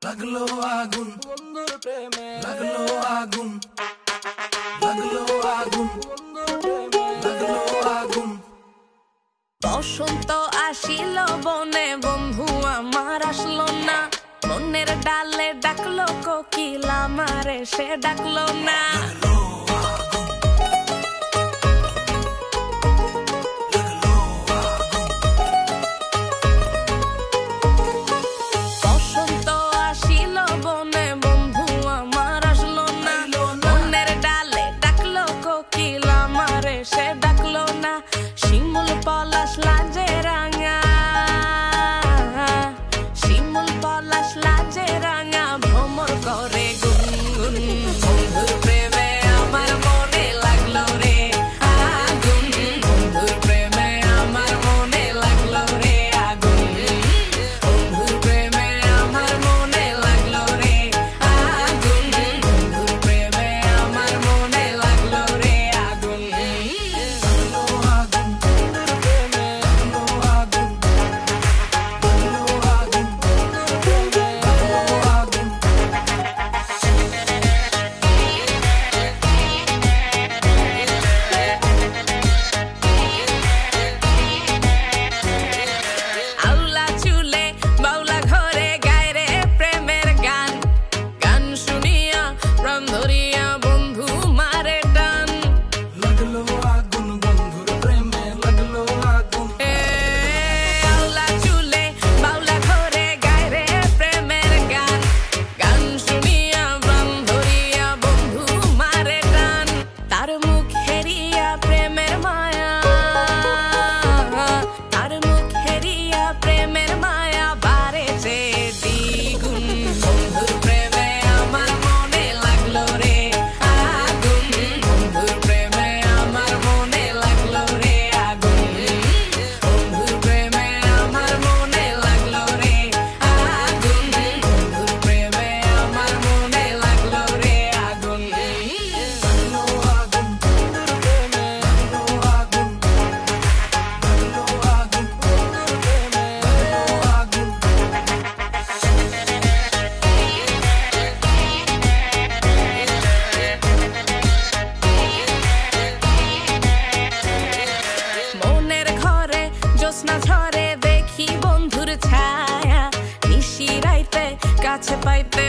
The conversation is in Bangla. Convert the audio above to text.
লাগলো আগুন বন্ধুর প্রেমে, লাগলো আগুন, লাগলো আগুন বন্ধুর প্রেমে, লাগলো আগুন। বসন্ত আসিল বনে, বন্ধু আমার আসলো না। মনের ডালে ডাকলো কোকিল, আমারে সে ডাকলো না। বসন্ত আসিল বনে, বন্ধু আমার আসলো না। মনের ডালে ডাকলো কোকিল, আমারে সে ডাকলো না। শিমুল পলাশ লাজে রাঙা, শিমুল পলাশ লাজে রাঙা, ভ্রমর করে গুনগুন। বন্ধুর প্রেমে আমার মনে লাগলো রে আগুন, বন্ধুর প্রেমে আমার মনে লাগলো রে আগুন, বন্ধুর প্রেমে আমার মনে লাগলো রে আগুন, বন্ধুর প্রেমে আমার মনে লাগলো রে আগুন। লাগলো আগুন বন্ধুর প্রেমে, লাগলো আগুন, লাগলো আগুন বন্ধুর প্রেমে, লাগলো আগুন। আউলা চুলে বাউলা ঘরে গায় রে প্রেমের গান, গান শুনিয়া প্রাণ ধরিয়া বন্ধু মারে টান। লাগলো আগুন বন্ধুর প্রেমে, লাগলো আগুন। আউলা চুলে বাউলা ঘরে গায় রে প্রেমের গান, গান শুনিয়া প্রাণ ধরিয়া বন্ধু মারে টান। তার মুখ হেরিয়া প্রেমের মায়া, তার মুখ হেরিয়া প্রেমের মায়া বাড়েছে দ্বিগুণ। বন্ধুর প্রেমে আমার মনে লাগলো রে আগুন, বন্ধুর প্রেমে আমার মনে লাগলো রে আগুন, বন্ধুর প্রেমে আমার মনে লাগলো রে আগুন, বন্ধুর প্রেমে আমার মনে লাগলো রে আগুন। লাগলো আগুন বন্ধুর প্রেমে, লাগলো আগুন, লাগলো আগুন বন্ধুর প্রেমে, লাগলো আগুন। মনের ঘরে জ্যোৎস্না ঝরে, দেখি বন্ধুর ছায়া, নিশি রাইতে কাছে পাইতে